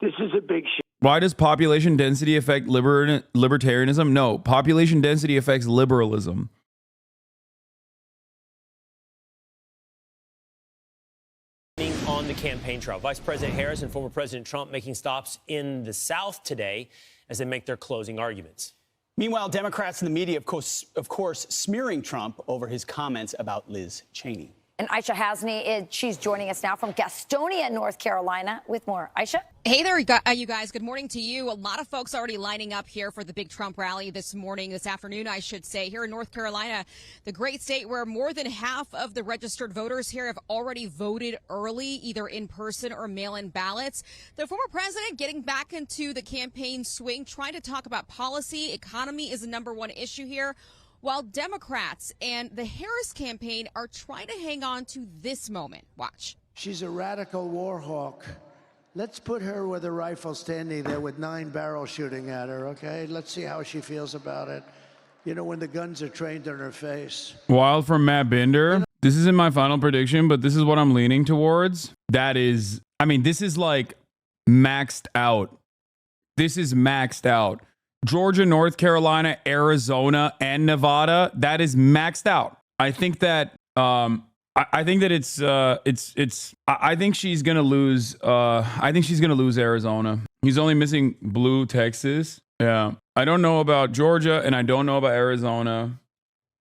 This is a big shit. Why does population density affect libertarianism? No, population density affects liberalism. On the campaign trail, Vice President Harris and former President Trump making stops in the South today as they make their closing arguments. Meanwhile, Democrats and the media, of course, smearing Trump over his comments about Liz Cheney. And Aisha Hasni, she's joining us now from Gastonia, North Carolina, with more. Aisha? Hey there, you guys. Good morning to you. A lot of folks already lining up here for the big Trump rally this afternoon, I should say, here in North Carolina, the great state where more than half of the registered voters here have already voted early, either in person or mail-in ballots. The former president getting back into the campaign swing, trying to talk about policy. Economy is the number one issue here, while Democrats and the Harris campaign are trying to hang on to this moment. Watch. She's a radical war hawk. Let's put her with a rifle standing there with 9 barrels shooting at her, okay? Let's see how she feels about it. You know, when the guns are trained on her face. Wild from Matt Binder. This isn't my final prediction, but this is what I'm leaning towards. That is, I mean, this is like maxed out. This is maxed out. Georgia, North Carolina, Arizona, and Nevada, that is maxed out. I think that I think she's gonna lose. I think she's gonna lose Arizona. He's only missing blue Texas. Yeah, I don't know about Georgia and I don't know about Arizona,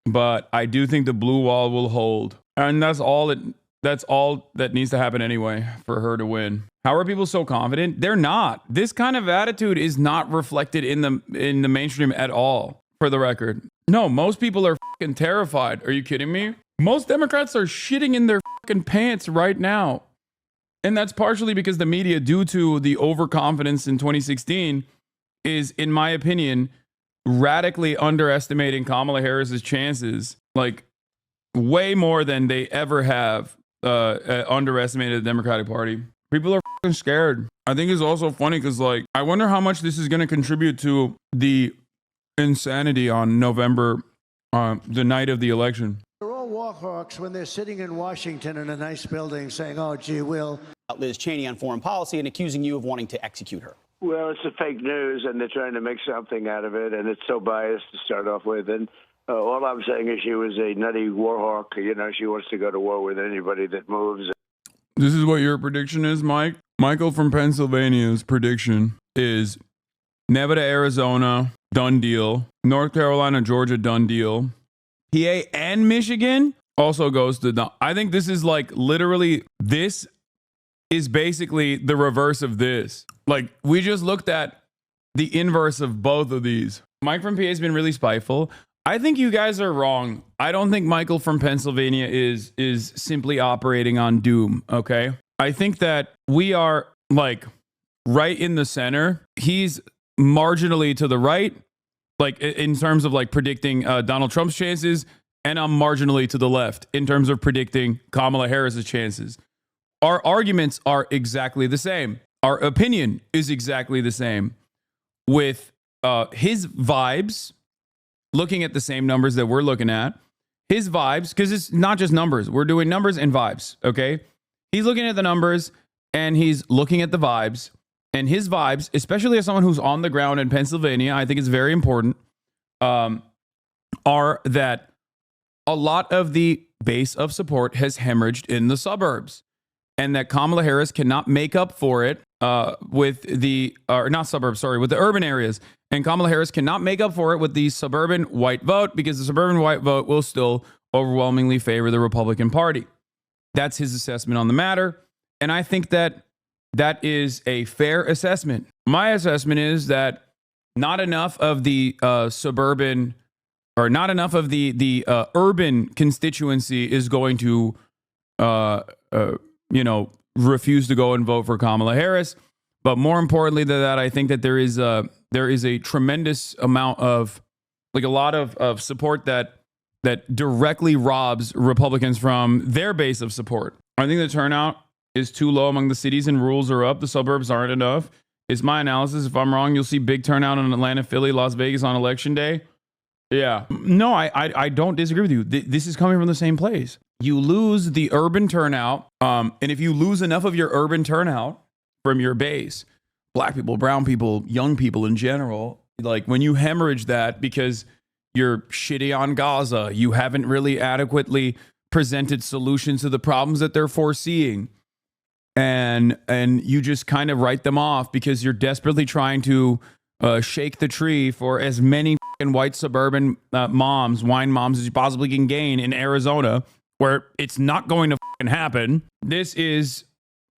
but I do think the blue wall will hold, and that's all that needs to happen anyway for her to win. How are people so confident? They're not. This kind of attitude is not reflected in the mainstream at all, for the record. No, most people are fucking terrified. Are you kidding me? Most Democrats are shitting in their fucking pants right now. And that's partially because the media, due to the overconfidence in 2016, is, in my opinion, radically underestimating Kamala Harris's chances, like way more than they ever have underestimated the Democratic Party. People are fucking scared. I think it's also funny because, like, I wonder how much this is going to contribute to the insanity on November, the night of the election. They're all war hawks when they're sitting in Washington in a nice building saying, oh, gee, Will. Liz Cheney on foreign policy and accusing you of wanting to execute her. Well, it's a fake news, and they're trying to make something out of it, and it's so biased to start off with. And all I'm saying is she was a nutty war hawk. You know, she wants to go to war with anybody that moves. This is what your prediction is, Mike? Michael from Pennsylvania's prediction is Nevada, Arizona, done deal. North Carolina, Georgia, done deal. PA and Michigan also goes to done. I think this is like literally, this is basically the reverse of this. Like, we just looked at the inverse of both of these. Mike from PA has been really spiteful. I think you guys are wrong. I don't think Michael from Pennsylvania is simply operating on doom, okay? I think that we are, like, right in the center. He's marginally to the right, like, in terms of, like, predicting Donald Trump's chances, and I'm marginally to the left in terms of predicting Kamala Harris's chances. Our arguments are exactly the same. Our opinion is exactly the same. With his vibes, looking at the same numbers that we're looking at, his vibes, because it's not just numbers. We're doing numbers and vibes, okay? He's looking at the numbers and he's looking at the vibes. And his vibes, especially as someone who's on the ground in Pennsylvania, I think it's very important, are that a lot of the base of support has hemorrhaged in the suburbs. And that Kamala Harris cannot make up for it with the urban areas. And Kamala Harris cannot make up for it with the suburban white vote, because the suburban white vote will still overwhelmingly favor the Republican Party. That's his assessment on the matter. And I think that that is a fair assessment. My assessment is that not enough of the suburban, or not enough of the urban constituency is going to, refuse to go and vote for Kamala Harris. But more importantly than that, I think that there is a tremendous amount of, like, a lot of support that directly robs Republicans from their base of support. I think the turnout is too low among the cities, and rules are up. The suburbs aren't enough. It's my analysis. If I'm wrong, you'll see big turnout in Atlanta, Philly, Las Vegas on election day. Yeah. No, I don't disagree with you. This is coming from the same place. You lose the urban turnout, and if you lose enough of your urban turnout from your base, black people, brown people, young people in general, like when you hemorrhage that because you're shitty on Gaza, you haven't really adequately presented solutions to the problems that they're foreseeing. And you just kind of write them off because you're desperately trying to shake the tree for as many fucking white suburban wine moms as you possibly can gain in Arizona, where it's not going to fucking happen. This is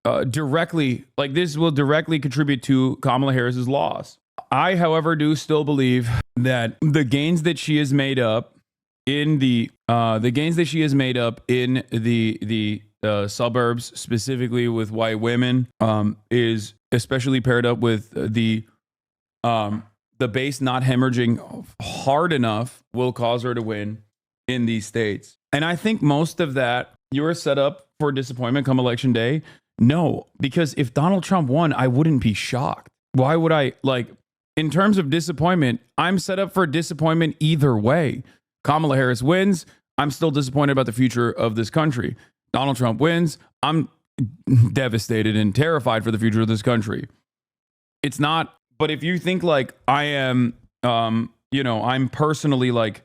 this will directly contribute to Kamala Harris's loss. I, however, do still believe that the gains that she has made up in the suburbs, specifically with white women, is especially paired up with the base not hemorrhaging hard enough will cause her to win in these states. And I think most of that, you're set up for disappointment come election day. No, because if Donald Trump won, I wouldn't be shocked. Why would I? In terms of disappointment, I'm set up for disappointment either way. Kamala Harris wins, I'm still disappointed about the future of this country. Donald Trump wins, I'm devastated and terrified for the future of this country. It's not, but if you think I am, I'm personally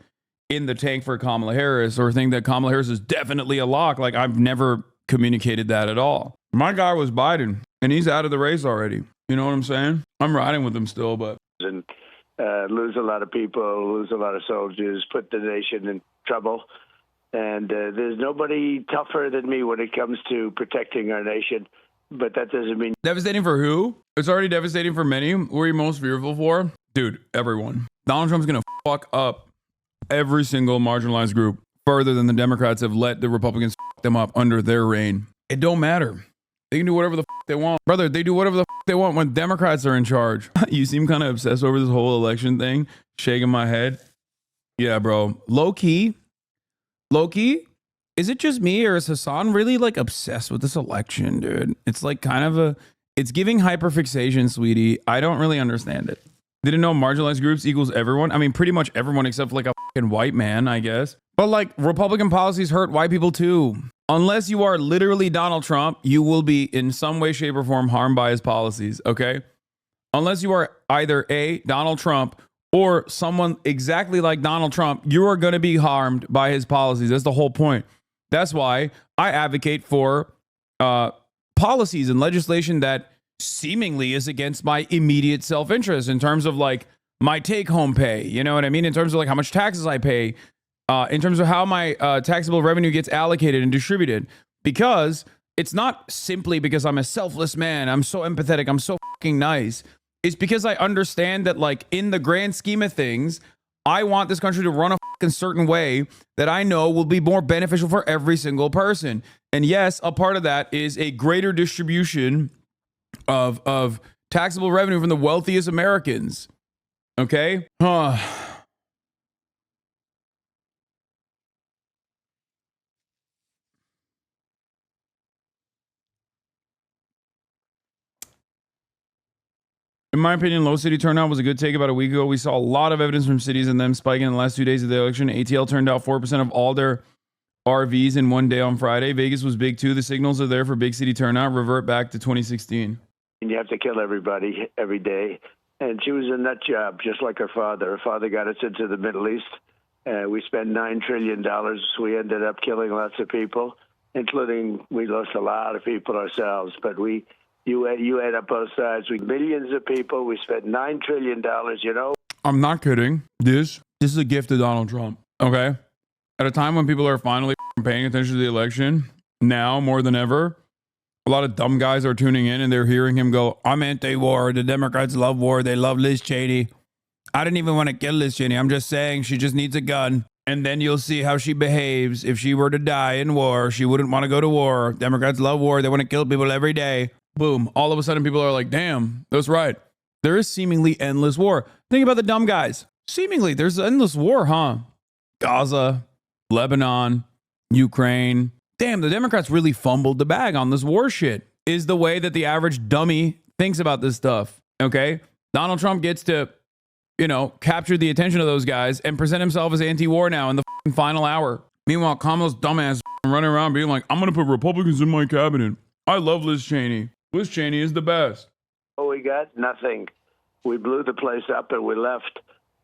in the tank for Kamala Harris, or think that Kamala Harris is definitely a lock, I've never communicated that at all. My guy was Biden, and he's out of the race already. You know what I'm saying? I'm riding with him still, but. And lose a lot of people, lose a lot of soldiers, put the nation in trouble. And there's nobody tougher than me when it comes to protecting our nation. But that doesn't mean... Devastating for who? It's already devastating for many. What are you most fearful for? Dude, everyone. Donald Trump's going to fuck up every single marginalized group further than the Democrats have let the Republicans fuck them up under their reign. It don't matter. They can do whatever the fuck they want. Brother, they do whatever the fuck they want when Democrats are in charge. You seem kind of obsessed over this whole election thing. Shaking my head. Yeah, bro. Low key, is it just me, or is Hasan really obsessed with this election, dude? It's it's giving hyperfixation, sweetie. I don't really understand it. Didn't know marginalized groups equals everyone. I mean, pretty much everyone except a fucking white man, I guess. But Republican policies hurt white people too. Unless you are literally Donald Trump, you will be in some way, shape, or form harmed by his policies, okay? Unless you are either A, Donald Trump, or someone exactly like Donald Trump, you are going to be harmed by his policies. That's the whole point. That's why I advocate for policies and legislation that seemingly is against my immediate self-interest in terms of my take-home pay. You know what I mean? In terms of how much taxes I pay. In terms of how my taxable revenue gets allocated and distributed, because it's not simply because I'm a selfless man, I'm so empathetic, I'm so fucking nice. It's because I understand that in the grand scheme of things, I want this country to run a fucking certain way that I know will be more beneficial for every single person. And yes, a part of that is a greater distribution of taxable revenue from the wealthiest Americans. Okay? In my opinion, low city turnout was a good take about a week ago. We saw a lot of evidence from cities and them spiking in the last 2 days of the election. ATL turned out 4% of all their RVs in one day on Friday. Vegas was big too. The signals are there for big city turnout. Revert back to 2016. And you have to kill everybody every day. And she was a nut job, just like her father. Her father got us into the Middle East. We spent $9 trillion. We ended up killing lots of people, including we lost a lot of people ourselves. But you add up both sides. We millions of people. We spent $9 trillion, I'm not kidding. This is a gift to Donald Trump, okay? At a time when people are finally paying attention to the election, now more than ever, a lot of dumb guys are tuning in and they're hearing him go, I'm anti-war. The Democrats love war. They love Liz Cheney. I didn't even want to kill Liz Cheney. I'm just saying she just needs a gun. And then you'll see how she behaves. If she were to die in war, she wouldn't want to go to war. Democrats love war. They want to kill people every day. Boom. All of a sudden, people are like, damn, that's right. There is seemingly endless war. Think about the dumb guys. Seemingly, there's endless war, huh? Gaza, Lebanon, Ukraine. Damn, the Democrats really fumbled the bag on this war shit, is the way that the average dummy thinks about this stuff, okay? Donald Trump gets to, capture the attention of those guys and present himself as anti-war now in the final hour. Meanwhile, Kamala's dumbass running around being like, I'm going to put Republicans in my cabinet. I love Liz Cheney. Liz Cheney is the best. Oh, we got nothing. We blew the place up and we left,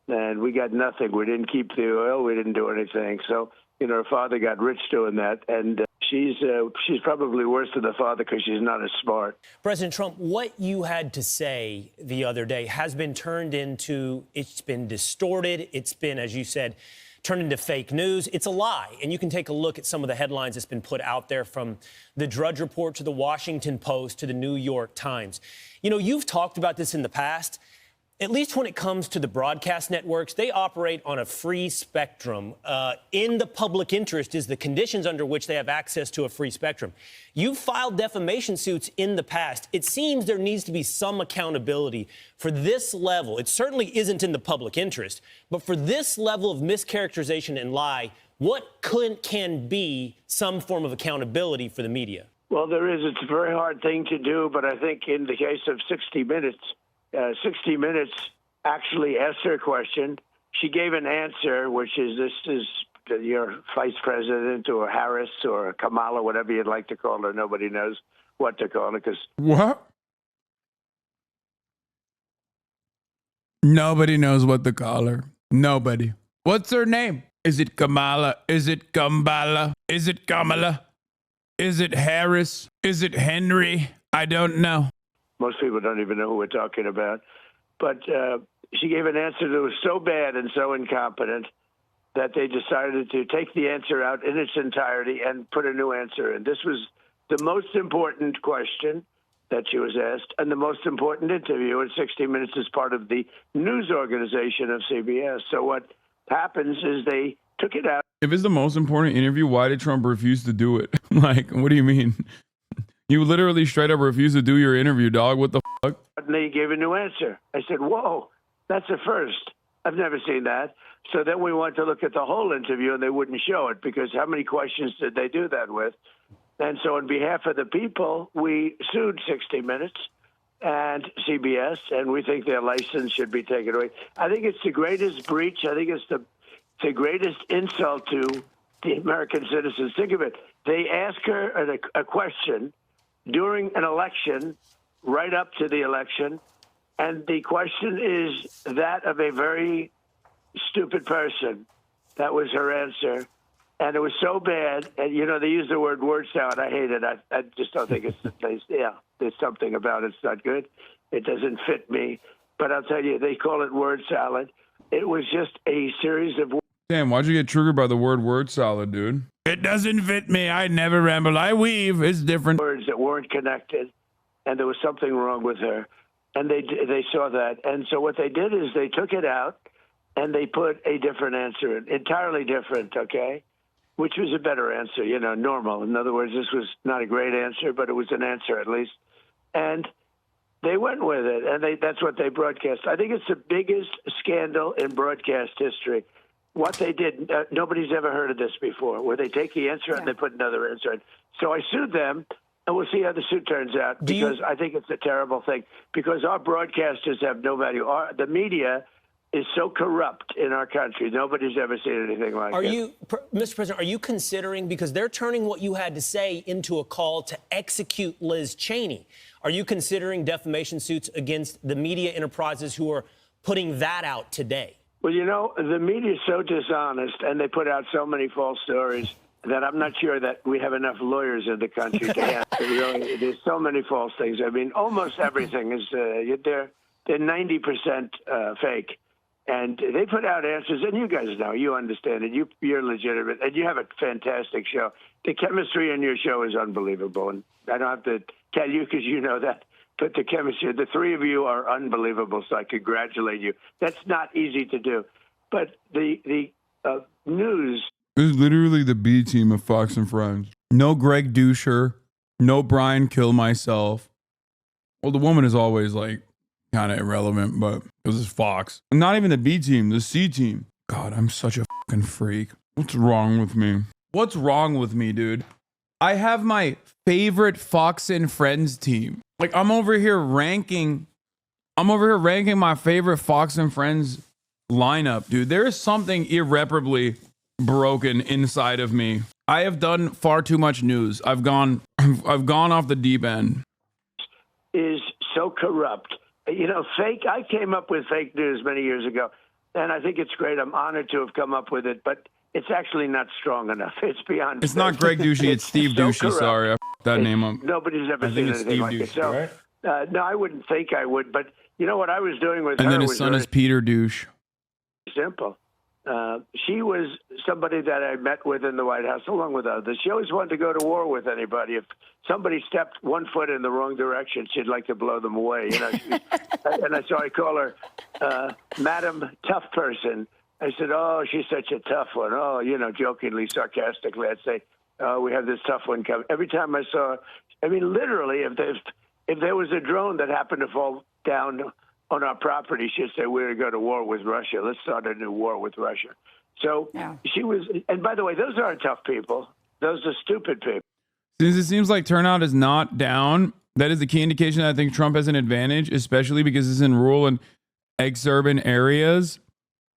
and we got nothing. We didn't keep the oil. We didn't do anything. So, her father got rich doing that, and she's probably worse than the father because she's not as smart. President Trump, what you had to say the other day has been turned into, it's been distorted. It's been, as you said, turned into fake news. It's a lie. And you can take a look at some of the headlines that's been put out there, from the Drudge Report to the Washington Post to the New York Times. You've talked about this in the past. At least when it comes to the broadcast networks, they operate on a free spectrum. In the public interest is the conditions under which they have access to a free spectrum. You've filed defamation suits in the past. It seems there needs to be some accountability for this level. It certainly isn't in the public interest, but for this level of mischaracterization and lie, what can be some form of accountability for the media? Well, there is. It's a very hard thing to do, but I think in the case of 60 Minutes, 60 Minutes actually asked her a question. She gave an answer, which is, this is your vice president or Harris or Kamala, whatever you'd like to call her. Nobody knows what to call her because... What? Nobody knows what to call her. Nobody. What's her name? Is it Kamala? Is it Gambala? Is it Kamala? Is it Harris? Is it Henry? I don't know. Most people don't even know who we're talking about. But she gave an answer that was so bad and so incompetent that they decided to take the answer out in its entirety and put a new answer in. This was the most important question that she was asked and the most important interview in 60 Minutes as part of the news organization of CBS. So what happens is they took it out. If it's the most important interview, why did Trump refuse to do it? Like, what do you mean? You literally straight up refused to do your interview, dog. What the fuck? And they gave a new answer. I said, whoa, that's a first. I've never seen that. So then we went to look at the whole interview, and they wouldn't show it because how many questions did they do that with? And so on behalf of the people, we sued 60 Minutes and CBS, and we think their license should be taken away. I think it's the greatest breach. I think it's the greatest insult to the American citizens. Think of it. They ask her a question during an election, right up to the election, and the question is that of a very stupid person. That was her answer, and it was so bad. And they use the word salad. I hate it. I just don't think there's something about it. It's not good. It doesn't fit me. But I'll tell you, they call it word salad. It was just a series of. Damn, why'd you get triggered by the word salad, dude? It doesn't fit me. I never ramble. I weave. It's different. Words that weren't connected, and there was something wrong with her. And they saw that. And so what they did is they took it out, and they put a different answer in, entirely different, okay, which was a better answer, normal. In other words, this was not a great answer, but it was an answer at least. And they went with it, and that's what they broadcast. I think it's the biggest scandal in broadcast history. What they did, nobody's ever heard of this before, where they take the answer and they put another answer in. So I sued them, and we'll see how the suit turns out, because I think it's a terrible thing, because our broadcasters have no value. The media is so corrupt in our country. Nobody's ever seen anything like it. Mr. President, are you considering, because they're turning what you had to say into a call to execute Liz Cheney, are you considering defamation suits against the media enterprises who are putting that out today? Well, the media is so dishonest, and they put out so many false stories that I'm not sure that we have enough lawyers in the country to answer. There's so many false things. I mean, almost everything is they're 90% fake, and they put out answers. And you guys know, you understand it. You're legitimate, and you have a fantastic show. The chemistry in your show is unbelievable, and I don't have to tell you because you know that. But the chemistry, the three of you are unbelievable, so I congratulate you. That's not easy to do. But the news... This is literally the B team of Fox and Friends. No Greg Dusher, no Brian Kill Myself. Well, the woman is always like kind of irrelevant, but this is Fox. Not even the B team, the C team. God, I'm such a fucking freak. What's wrong with me? What's wrong with me, dude? I have my favorite Fox and Friends team. Like, I'm over here ranking my favorite Fox and Friends lineup, dude. There is something irreparably broken inside of me. I have done far too much news. I've gone off the deep end. Is so corrupt. You know, I came up with fake news many years ago, and I think it's great. I'm honored to have come up with it, but it's actually not strong enough. It's beyond. It's not Greg Douchey. It's Steve so Douchey. corrupt. Sorry, I f***ed that name up. Nobody's ever I think seen it's anything Steve like Douchey, it. So, right? no, I wouldn't think I would. But you know what I was doing with And her then his was son very is Peter Douche. simple. She was somebody that I met with in the White House, along with others. She always wanted to go to war with anybody. If somebody stepped 1 foot in the wrong direction, she'd like to blow them away. You know, so I call her Madam Tough Person. I said, "Oh, she's such a tough one." Oh, you know, jokingly, sarcastically, I'd say, "Oh, we have this tough one coming." Every time I saw her, I mean, literally, if there was a drone that happened to fall down on our property, she'd say, "We're going to go to war with Russia. Let's start a new war with Russia." So she was, and by the way, those aren't tough people. Those are stupid people. Since it seems like turnout is not down, that is the key indication that I think Trump has an advantage, especially because it's in rural and exurban areas.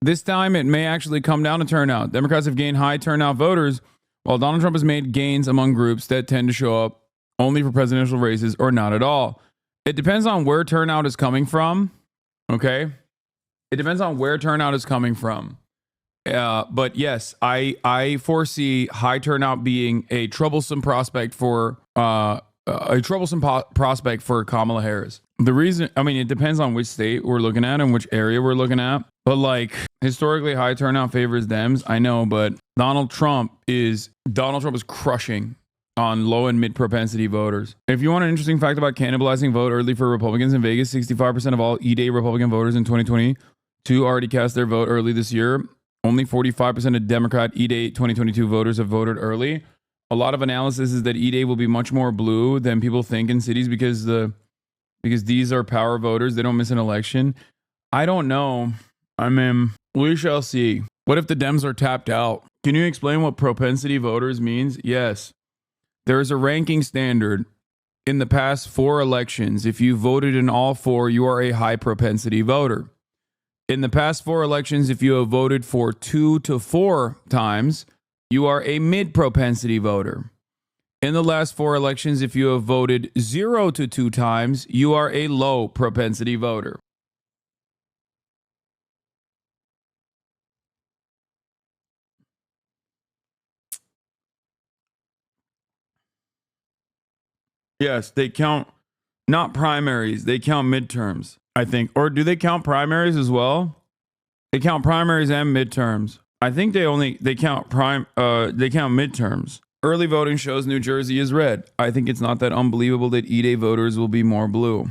This time, it may actually come down to turnout. Democrats have gained high turnout voters, while Donald Trump has made gains among groups that tend to show up only for presidential races or not at all. It depends on where turnout is coming from. Okay? It depends on where turnout is coming from. But yes, I foresee high turnout being a troublesome prospect for prospect for Kamala Harris. The reason, I mean, it depends on which state we're looking at and which area we're looking at. But like historically, high turnout favors Dems. I know, but Donald Trump is crushing on low and mid propensity voters. If you want an interesting fact about cannibalizing vote early for Republicans in Vegas, 65% of all E-Day Republican voters in 2022 already cast their vote early this year. Only 45% of Democrat E-Day 2022 voters have voted early. A lot of analysis is that E-Day will be much more blue than people think in cities because these are power voters. They don't miss an election. I don't know. I mean, we shall see. What if the Dems are tapped out? Can you explain what propensity voters means? Yes. There is a ranking standard. In the past 4 elections, if you voted in all 4, you are a high propensity voter. In the past 4 elections, if you have voted for 2 to 4 times, you are a mid propensity voter. In the last 4 elections, if you have voted 0 to 2 times, you are a low propensity voter. Yes, they count not primaries, they count midterms, I think. Or do they count primaries as well? They count primaries and midterms. I think they count midterms. Early voting shows New Jersey is red. I think it's not that unbelievable that E-Day voters will be more blue.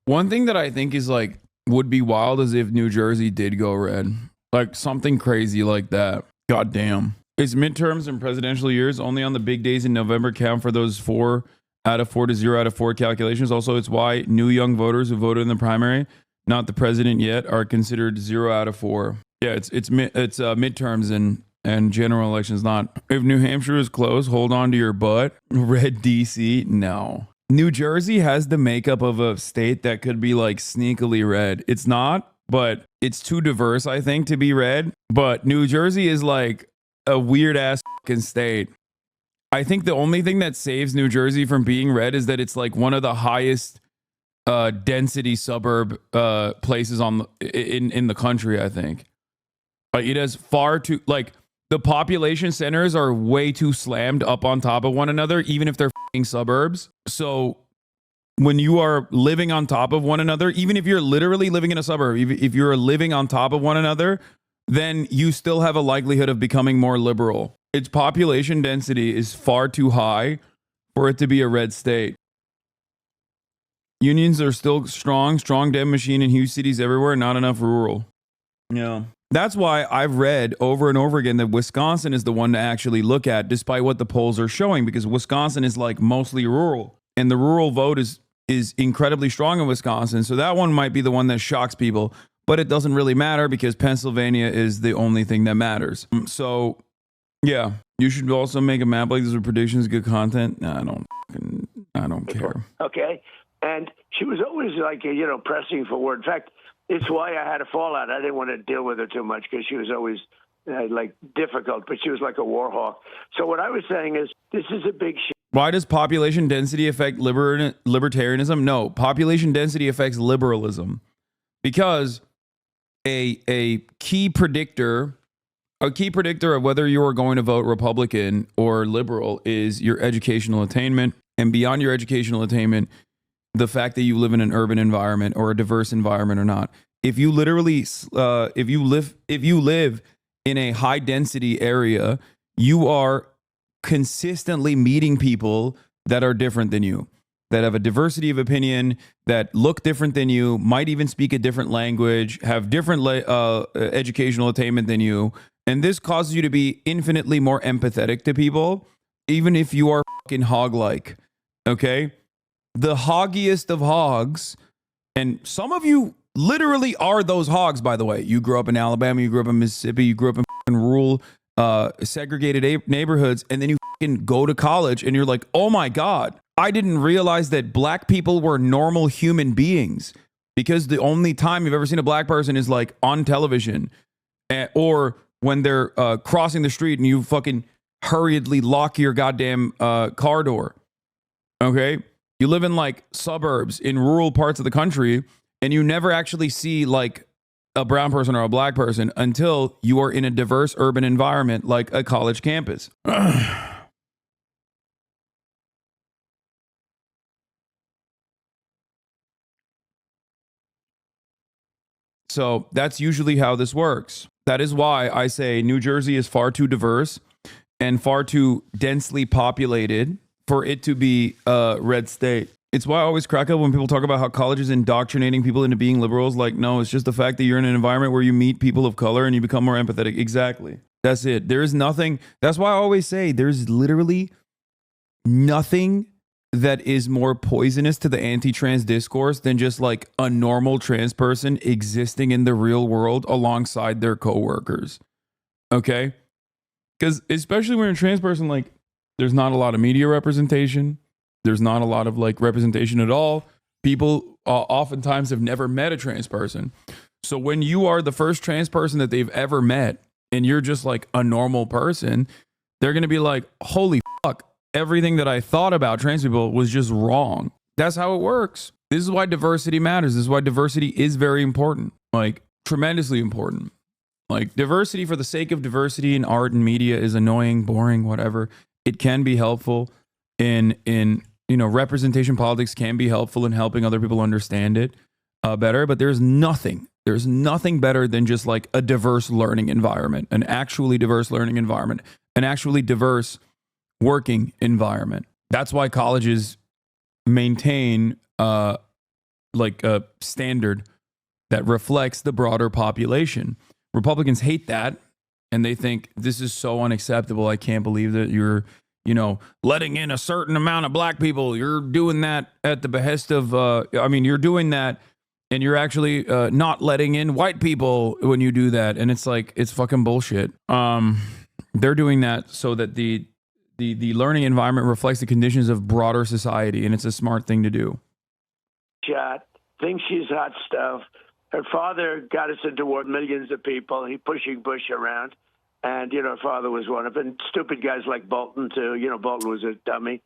One thing that I think is like would be wild is if New Jersey did go red. Like something crazy like that. God damn. It's midterms and presidential years. Only on the big days in November count for those 4 out of 4 to 0 out of 4 calculations. Also, it's why new young voters who voted in the primary, not the president yet, are considered 0 out of 4. Yeah, it's midterms and general elections not. If New Hampshire is close, hold on to your butt. Red DC, no. New Jersey has the makeup of a state that could be like sneakily red. It's not, but it's too diverse, I think, to be red. But New Jersey is like a weird ass fucking state. I think the only thing that saves New Jersey from being red is that it's like one of the highest density suburb places in the country, I think. Like it has far too, like the population centers are way too slammed up on top of one another, even if they're fucking suburbs. So when you are living on top of one another, even if you're literally living in a suburb, if you're living on top of one another, then you still have a likelihood of becoming more liberal. Its population density is far too high for it to be a red state. Unions are still strong Dem machine in huge cities everywhere, not enough rural. Yeah. That's why I've read over and over again that Wisconsin is the one to actually look at, despite what the polls are showing, because Wisconsin is like mostly rural, and the rural vote is incredibly strong in Wisconsin. So that one might be the one that shocks people, but it doesn't really matter because Pennsylvania is the only thing that matters. So yeah, you should also make a map like this with predictions, good content. I don't care. Okay. And she was always like, pressing for word. In fact, it's why I had a fallout. I didn't want to deal with her too much because she was always difficult, but she was like a war hawk. So what I was saying is, this is a big shit. Why does population density affect libertarianism? No, population density affects liberalism, because a key predictor of whether you are going to vote Republican or liberal is your educational attainment, and beyond your educational attainment, the fact that you live in an urban environment or a diverse environment or not. If you literally, if you live in a high density area, you are consistently meeting people that are different than you, that have a diversity of opinion, that look different than you, might even speak a different language, have different educational attainment than you. And this causes you to be infinitely more empathetic to people, even if you are fucking hog-like. Okay? The hoggiest of hogs, and some of you literally are those hogs, by the way. You grew up in Alabama, you grew up in Mississippi, you grew up in fucking rural, segregated neighborhoods, and then you fucking go to college and you're like, oh my God, I didn't realize that black people were normal human beings, because the only time you've ever seen a black person is like on television, or when they're crossing the street and you fucking hurriedly lock your goddamn car door. Okay? You live in like suburbs in rural parts of the country, and you never actually see like a brown person or a black person until you are in a diverse urban environment like a college campus. So that's usually how this works. That is why I say New Jersey is far too diverse and far too densely populated for it to be a red state. It's why I always crack up when people talk about how college is indoctrinating people into being liberals. Like, no, it's just the fact that you're in an environment where you meet people of color and you become more empathetic. Exactly. That's it. There is nothing. That's why I always say there's literally nothing that is more poisonous to the anti-trans discourse than just like a normal trans person existing in the real world alongside their coworkers. Okay? Because especially when you're a trans person, like, there's not a lot of media representation. There's not a lot of like representation at all. People oftentimes have never met a trans person. So when you are the first trans person that they've ever met and you're just like a normal person, they're going to be like, holy fuck, everything that I thought about trans people was just wrong. That's how it works. This is why diversity matters. This is why diversity is very important, like tremendously important. Like diversity for the sake of diversity in art and media is annoying, boring, whatever. It can be helpful in representation politics can be helpful in helping other people understand it better, but there's nothing better than just like a diverse learning environment, an actually diverse learning environment, an actually diverse working environment. That's why colleges maintain like a standard that reflects the broader population. Republicans hate that, and they think this is so unacceptable. I can't believe that you're letting in a certain amount of black people. You're doing that at the behest of, you're doing that and you're actually not letting in white people when you do that. And it's like, it's fucking bullshit. They're doing that so that the learning environment reflects the conditions of broader society. And it's a smart thing to do. Shot, thinks she's hot stuff. Her father got us into war, millions of people. He pushing Bush around. And, her father was one of them. Stupid guys like Bolton, too. Bolton was a dummy.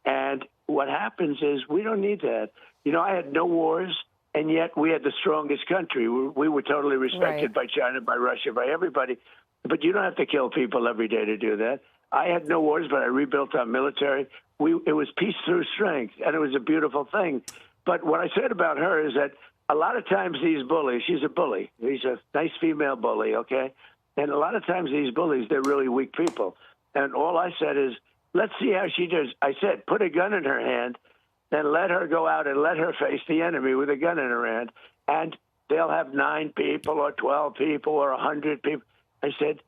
And what happens is we don't need that. I had no wars, and yet we had the strongest country. We were totally respected by China, by Russia, by everybody. But you don't have to kill people every day to do that. I had no wars, but I rebuilt our military. It was peace through strength, and it was a beautiful thing. But what I said about her is that a lot of times these bullies, she's a bully. She's a nice female bully, okay? And a lot of times these bullies, they're really weak people. And all I said is, let's see how she does. I said, put a gun in her hand, then let her go out and let her face the enemy with a gun in her hand. And they'll have 9 people or 12 people or 100 people. I said,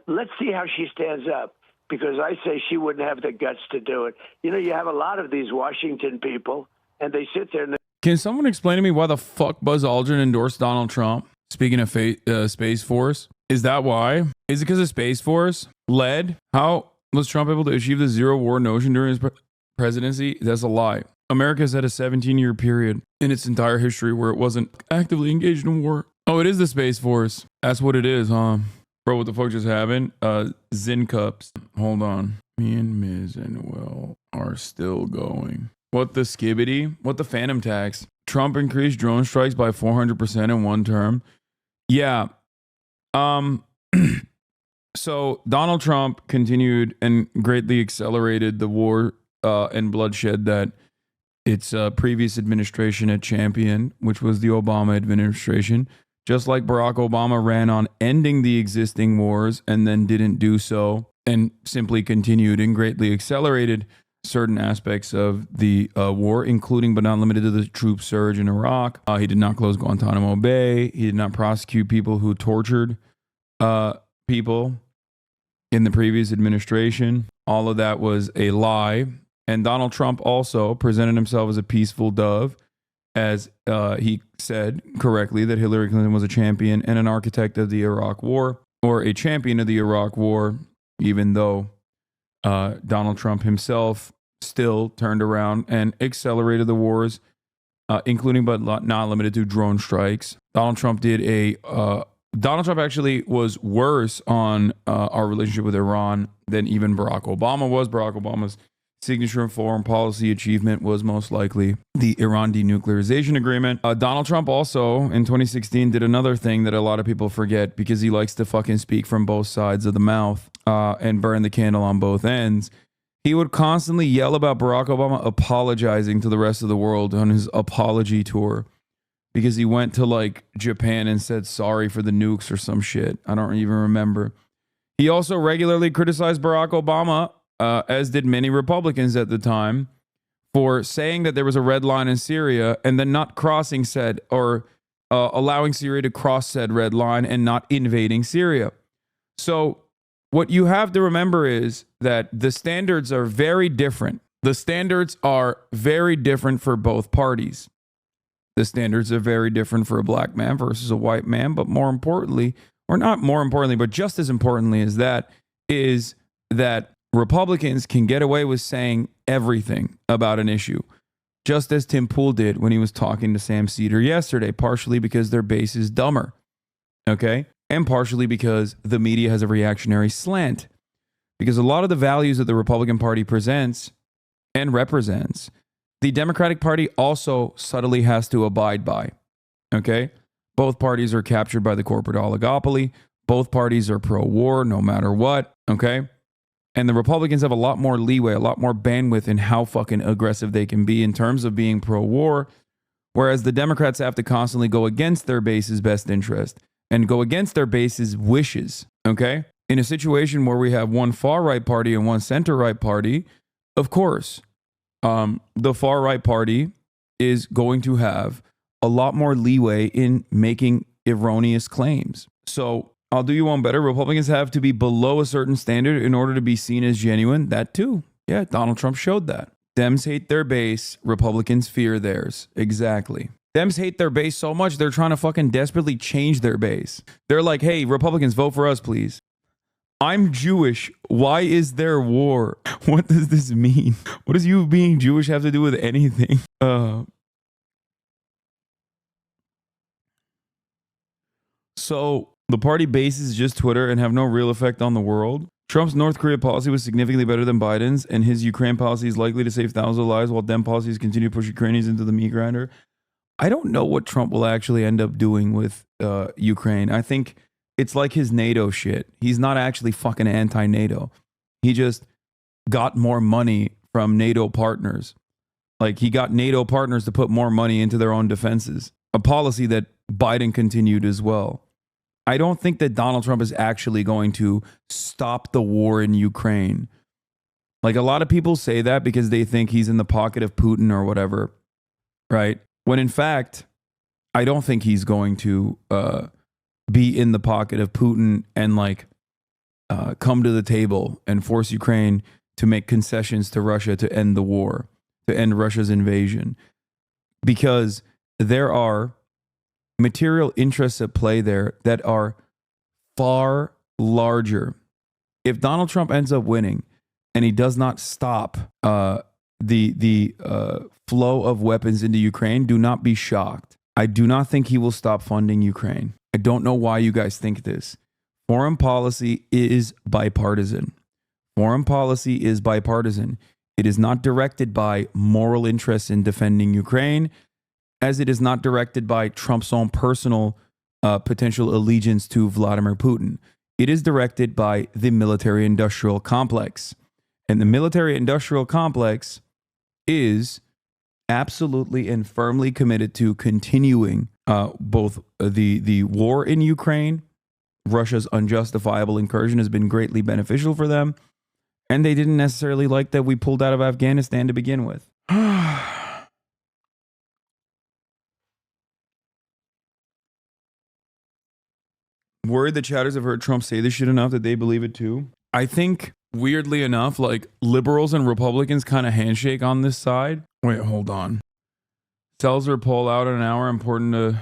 let's see how she stands up, because I say she wouldn't have the guts to do it. You have a lot of these Washington people, and they sit there and Can someone explain to me why the fuck Buzz Aldrin endorsed Donald Trump? Speaking of Space Force, is that why? Is it because of Space Force? How was Trump able to achieve the zero war notion during his presidency? That's a lie. America's had a 17-year period in its entire history where it wasn't actively engaged in war. Oh, it is the Space Force. That's what it is, huh? Bro, what the fuck just happened? Zin Cups. Hold on. Me and Ms. and Will are still going. What the skibbity? What the phantom tax? Trump increased drone strikes by 400% in one term. Yeah. So Donald Trump continued and greatly accelerated the war and bloodshed that its previous administration had championed, which was the Obama administration. Just like Barack Obama ran on ending the existing wars and then didn't do so and simply continued and greatly accelerated certain aspects of the war, including but not limited to the troop surge in Iraq. He did not close Guantanamo Bay. He did not prosecute people who tortured people in the previous administration. All of that was a lie. And Donald Trump also presented himself as a peaceful dove, as he said correctly that Hillary Clinton was a champion and an architect of the Iraq War, or a champion of the Iraq War, even though Donald Trump himself still turned around and accelerated the wars, including but not limited to drone strikes. Donald Trump actually was worse on our relationship with Iran than even Barack Obama was. Barack Obama's signature foreign policy achievement was most likely the Iran denuclearization agreement. Donald Trump also in 2016 did another thing that a lot of people forget because he likes to fucking speak from both sides of the mouth and burn the candle on both ends. He would constantly yell about Barack Obama apologizing to the rest of the world on his apology tour because he went to like Japan and said sorry for the nukes or some shit. I don't even remember. He also regularly criticized Barack Obama, as did many Republicans at the time, for saying that there was a red line in Syria and then not crossing said or allowing Syria to cross said red line and not invading Syria. So what you have to remember is that the standards are very different. The standards are very different for both parties. The standards are very different for a black man versus a white man. But more importantly, or not more importantly, but just as importantly as that, is that Republicans can get away with saying everything about an issue, just as Tim Pool did when he was talking to Sam Cedar yesterday, partially because their base is dumber, okay? And partially because the media has a reactionary slant. Because a lot of the values that the Republican Party presents and represents, the Democratic Party also subtly has to abide by, okay? Both parties are captured by the corporate oligopoly. Both parties are pro-war no matter what, okay? And the Republicans have a lot more leeway, a lot more bandwidth in how fucking aggressive they can be in terms of being pro-war, whereas the Democrats have to constantly go against their base's best interest and go against their base's wishes, okay? In a situation where we have one far-right party and one center-right party, of course, the far-right party is going to have a lot more leeway in making erroneous claims. So I'll do you one better. Republicans have to be below a certain standard in order to be seen as genuine. That too. Yeah, Donald Trump showed that. Dems hate their base. Republicans fear theirs. Exactly. Dems hate their base so much, they're trying to fucking desperately change their base. They're like, hey, Republicans, vote for us, please. I'm Jewish. Why is there war? What does this mean? What does you being Jewish have to do with anything? So the party base is just Twitter and have no real effect on the world. Trump's North Korea policy was significantly better than Biden's, and his Ukraine policy is likely to save thousands of lives while Dem policies continue to push Ukrainians into the meat grinder. I don't know what Trump will actually end up doing with Ukraine. I think it's like his NATO shit. He's not actually fucking anti-NATO. He just got more money from NATO partners. Like he got NATO partners to put more money into their own defenses. A policy that Biden continued as well. I don't think that Donald Trump is actually going to stop the war in Ukraine. Like a lot of people say that because they think he's in the pocket of Putin or whatever, right? When in fact, I don't think he's going to be in the pocket of Putin and like come to the table and force Ukraine to make concessions to Russia to end the war, to end Russia's invasion. Because there are material interests at play there that are far larger. If Donald Trump ends up winning and he does not stop the flow of weapons into Ukraine, do not be shocked. I do not think he will stop funding Ukraine. I don't know why you guys think this. Foreign policy is bipartisan. Foreign policy is bipartisan. It is not directed by moral interest in defending Ukraine, as it is not directed by Trump's own personal potential allegiance to Vladimir Putin. It is directed by the military-industrial complex. And the military-industrial complex is absolutely and firmly committed to continuing both the war in Ukraine. Russia's unjustifiable incursion has been greatly beneficial for them, and they didn't necessarily like that we pulled out of Afghanistan to begin with. Worried the chatters have heard Trump say this shit enough that they believe it too. I think, weirdly enough, like liberals and Republicans kind of handshake on this side. Wait, hold on. Seltzer poll out in an hour. Important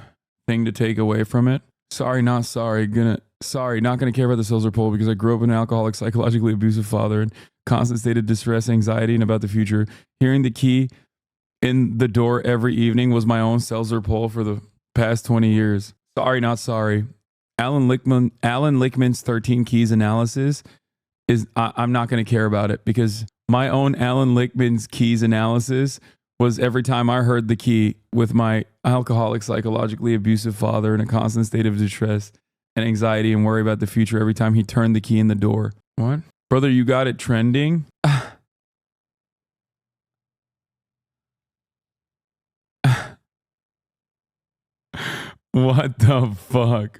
thing to take away from it. Sorry, not sorry. Not gonna care about the Seltzer poll because I grew up in an alcoholic, psychologically abusive father and constant state of distress, anxiety, and about the future. Hearing the key in the door every evening was my own Seltzer poll for the past 20 years. Sorry, not sorry. Alan Lichtman's 13 keys analysis is, I'm not going to care about it because my own Alan Lichtman's keys analysis was every time I heard the key with my alcoholic, psychologically abusive father in a constant state of distress and anxiety and worry about the future every time he turned the key in the door. What? Brother, you got it trending? What the fuck?